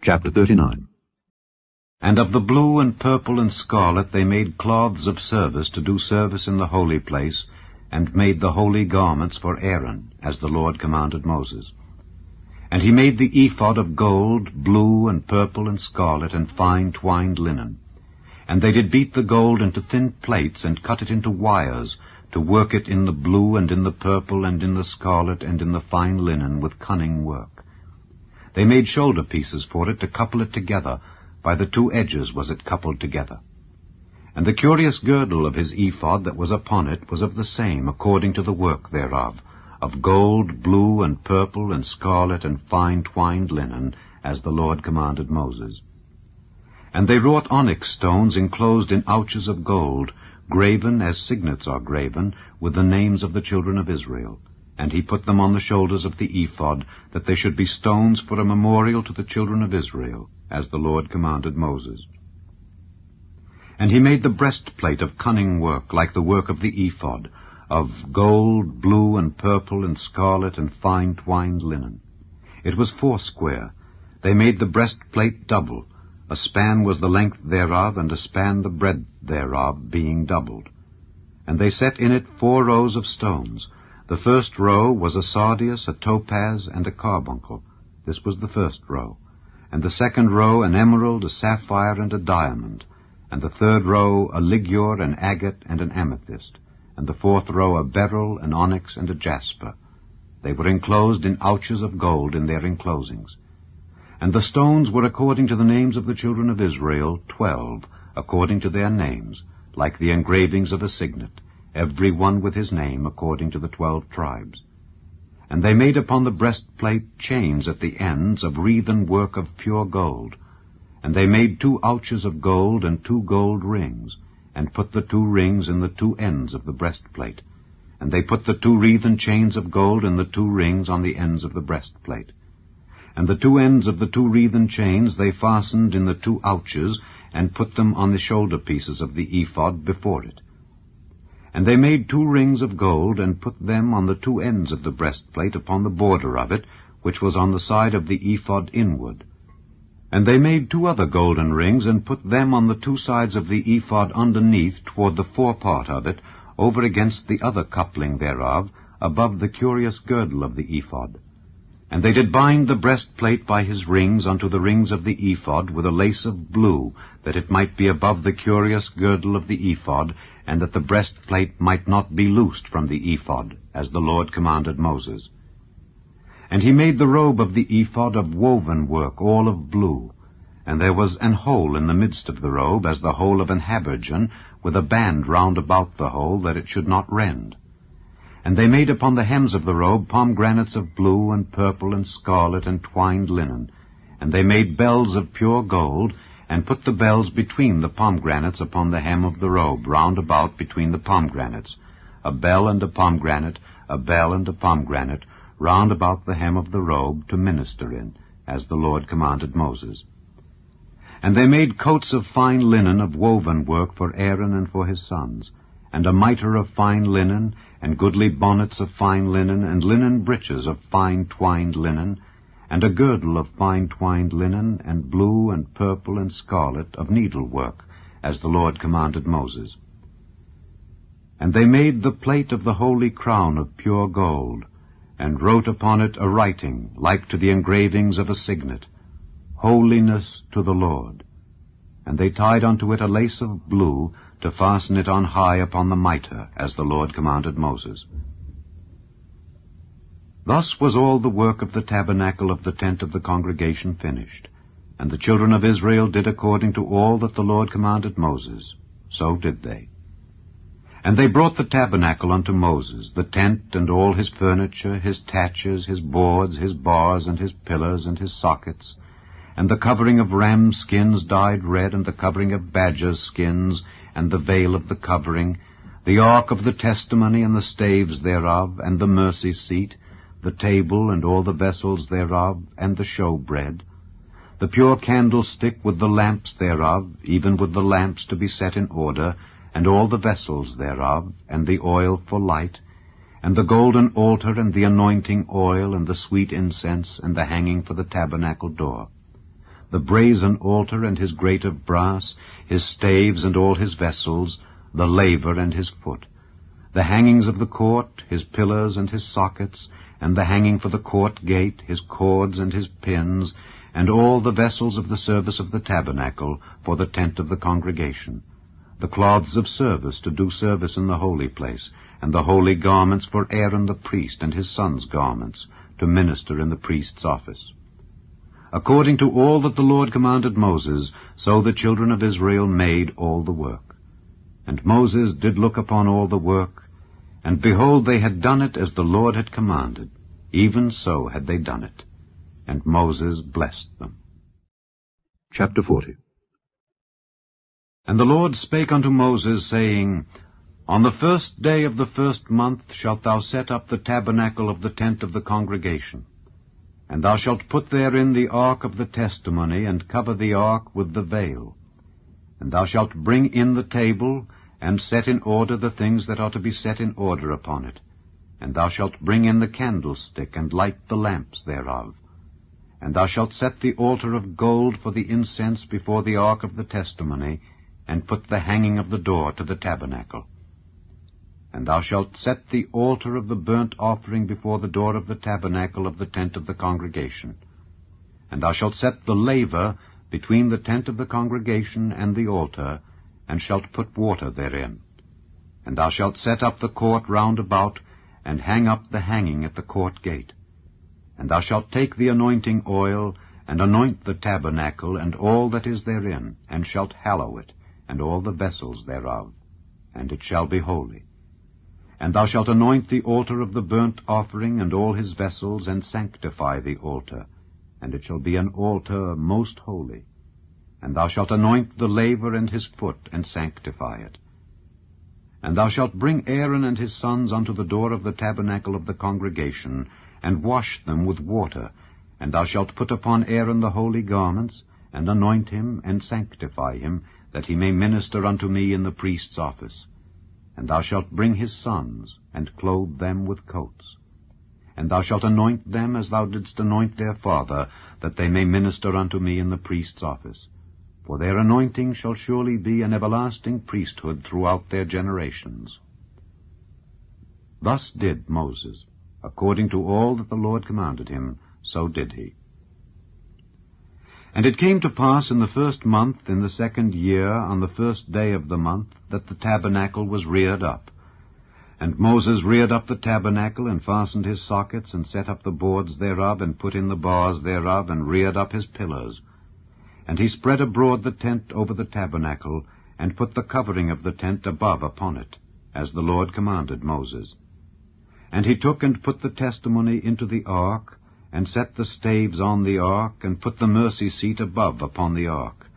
Chapter 39. And of the blue and purple and scarlet they made cloths of service to do service in the holy place, and made the holy garments for Aaron, as the Lord commanded Moses. And he made the ephod of gold, blue and purple and scarlet, and fine twined linen. And they did beat the gold into thin plates, and cut it into wires, to work it in the blue and in the purple and in the scarlet and in the fine linen with cunning work. They made shoulder pieces for it to couple it together. By the two edges was it coupled together. And the curious girdle of his ephod that was upon it was of the same, according to the work thereof, of gold, blue, and purple, and scarlet, and fine twined linen, as the Lord commanded Moses. And they wrought onyx stones enclosed in ouches of gold, graven as signets are graven, with the names of the children of Israel. And he put them on the shoulders of the ephod, that they should be stones for a memorial to the children of Israel, as the Lord commanded Moses. And he made the breastplate of cunning work, like the work of the ephod, of gold, blue, and purple, and scarlet, and fine twined linen. It was foursquare. They made the breastplate double. A span was the length thereof, and a span the breadth thereof, being doubled. And they set in it 4 rows of stones. The first row was a sardius, a topaz, and a carbuncle. This was the first row. And the second row an emerald, a sapphire, and a diamond. And the third row a ligure, an agate, and an amethyst. And the fourth row a beryl, an onyx, and a jasper. They were enclosed in ouches of gold in their enclosings. And the stones were according to the names of the children of Israel, 12, according to their names, like the engravings of a signet, every one with his name, according to the 12 tribes. And they made upon the breastplate chains at the ends of wreathen work of pure gold. And they made 2 ouches of gold and 2 gold rings, and put the 2 rings in the 2 ends of the breastplate. And they put the 2 wreathen chains of gold in the 2 rings on the ends of the breastplate. And the 2 ends of the 2 wreathen chains they fastened in the 2 ouches, and put them on the shoulder pieces of the ephod before it. And they made 2 rings of gold, and put them on the 2 ends of the breastplate upon the border of it, which was on the side of the ephod inward. And they made 2 other golden rings, and put them on the 2 sides of the ephod underneath toward the forepart of it, over against the other coupling thereof, above the curious girdle of the ephod. And they did bind the breastplate by his rings unto the rings of the ephod with a lace of blue, that it might be above the curious girdle of the ephod, and that the breastplate might not be loosed from the ephod, as the Lord commanded Moses. And he made the robe of the ephod of woven work, all of blue. And there was an hole in the midst of the robe, as the hole of an habergeon, with a band round about the hole, that it should not rend. And they made upon the hems of the robe pomegranates of blue and purple and scarlet and twined linen. And they made bells of pure gold, and put the bells between the pomegranates upon the hem of the robe, round about between the pomegranates, a bell and a pomegranate, a bell and a pomegranate, round about the hem of the robe to minister in, as the Lord commanded Moses. And they made coats of fine linen of woven work for Aaron and for his sons, and a mitre of fine linen, and goodly bonnets of fine linen, and linen breeches of fine twined linen, and a girdle of fine twined linen, and blue and purple and scarlet of needlework, as the Lord commanded Moses. And they made the plate of the holy crown of pure gold, and wrote upon it a writing, like to the engravings of a signet, Holiness to the Lord. And they tied unto it a lace of blue, to fasten it on high upon the mitre, as the Lord commanded Moses. Thus was all the work of the tabernacle of the tent of the congregation finished. And the children of Israel did according to all that the Lord commanded Moses. So did they. And they brought the tabernacle unto Moses, the tent and all his furniture, his taches, his boards, his bars, and his pillars, and his sockets, and the covering of ram skins dyed red, and the covering of badgers' skins, and the veil of the covering, the ark of the testimony, and the staves thereof, and the mercy seat, the table, and all the vessels thereof, and the showbread, the pure candlestick with the lamps thereof, even with the lamps to be set in order, and all the vessels thereof, and the oil for light, and the golden altar, and the anointing oil, and the sweet incense, and the hanging for the tabernacle door, the brazen altar and his grate of brass, his staves and all his vessels, the laver and his foot, the hangings of the court, his pillars and his sockets, and the hanging for the court gate, his cords and his pins, and all the vessels of the service of the tabernacle for the tent of the congregation, the cloths of service to do service in the holy place, and the holy garments for Aaron the priest and his sons' garments, to minister in the priest's office. According to all that the Lord commanded Moses, so the children of Israel made all the work. And Moses did look upon all the work, and behold, they had done it as the Lord had commanded, even so had they done it. And Moses blessed them. Chapter 40. And the Lord spake unto Moses, saying, On the 1st day of the 1st month shalt thou set up the tabernacle of the tent of the congregation. And thou shalt put therein the ark of the testimony, and cover the ark with the veil. And thou shalt bring in the table, and set in order the things that are to be set in order upon it. And thou shalt bring in the candlestick, and light the lamps thereof. And thou shalt set the altar of gold for the incense before the ark of the testimony, and put the hanging of the door to the tabernacle. And thou shalt set the altar of the burnt offering before the door of the tabernacle of the tent of the congregation. And thou shalt set the laver between the tent of the congregation and the altar, and shalt put water therein. And thou shalt set up the court round about, and hang up the hanging at the court gate. And thou shalt take the anointing oil, and anoint the tabernacle, and all that is therein, and shalt hallow it, and all the vessels thereof, and it shall be holy. And thou shalt anoint the altar of the burnt offering, and all his vessels, and sanctify the altar, and it shall be an altar most holy. And thou shalt anoint the laver and his foot, and sanctify it. And thou shalt bring Aaron and his sons unto the door of the tabernacle of the congregation, and wash them with water. And thou shalt put upon Aaron the holy garments, and anoint him, and sanctify him, that he may minister unto me in the priest's office. And thou shalt bring his sons, and clothe them with coats. And thou shalt anoint them as thou didst anoint their father, that they may minister unto me in the priest's office. For their anointing shall surely be an everlasting priesthood throughout their generations. Thus did Moses. According to all that the Lord commanded him, so did he. And it came to pass in the 1st month, in the 2nd year, on the 1st day of the month, that the tabernacle was reared up. And Moses reared up the tabernacle, and fastened his sockets, and set up the boards thereof, and put in the bars thereof, and reared up his pillars. And he spread abroad the tent over the tabernacle, and put the covering of the tent above upon it, as the Lord commanded Moses. And he took and put the testimony into the ark, and set the staves on the ark, and put the mercy seat above upon the ark.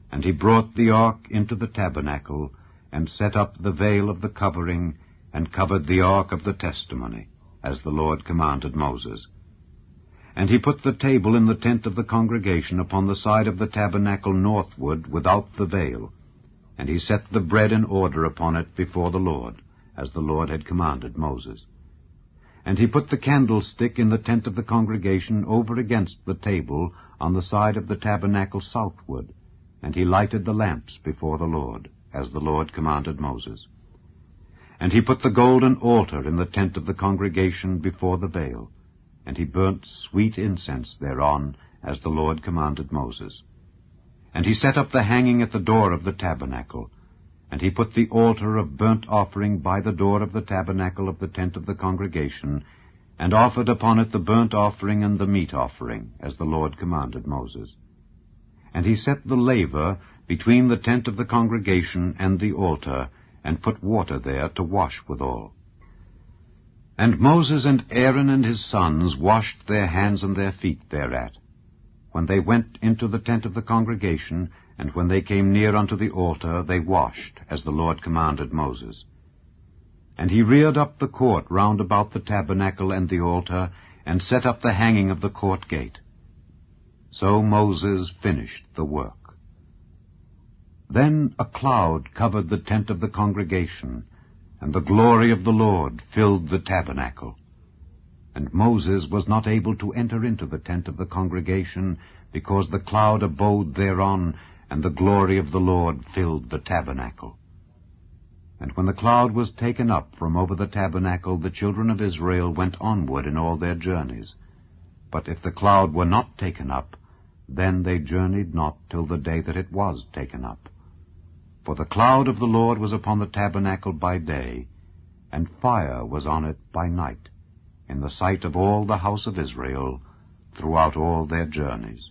And he brought the ark into the tabernacle, and set up the veil of the covering, and covered the ark of the testimony, as the Lord commanded Moses. And he put the table in the tent of the congregation upon the side of the tabernacle northward, without the veil. And he set the bread in order upon it before the Lord, as the Lord had commanded Moses. And he put the candlestick in the tent of the congregation over against the table on the side of the tabernacle southward, and he lighted the lamps before the Lord, as the Lord commanded Moses. And he put the golden altar in the tent of the congregation before the veil, and he burnt sweet incense thereon, as the Lord commanded Moses. And he set up the hanging at the door of the tabernacle, and he put the altar of burnt offering by the door of the tabernacle of the tent of the congregation, and offered upon it the burnt offering and the meat offering, as the Lord commanded Moses. And he set the laver between the tent of the congregation and the altar, and put water there to wash withal. And Moses and Aaron and his sons washed their hands and their feet thereat, when they went into the tent of the congregation, and when they came near unto the altar, they washed, as the Lord commanded Moses. And he reared up the court round about the tabernacle and the altar, and set up the hanging of the court gate. So Moses finished the work. Then a cloud covered the tent of the congregation, and the glory of the Lord filled the tabernacle. And Moses was not able to enter into the tent of the congregation, because the cloud abode thereon, and the glory of the Lord filled the tabernacle. And when the cloud was taken up from over the tabernacle, the children of Israel went onward in all their journeys. But if the cloud were not taken up, then they journeyed not till the day that it was taken up. For the cloud of the Lord was upon the tabernacle by day, and fire was on it by night, in the sight of all the house of Israel, throughout all their journeys.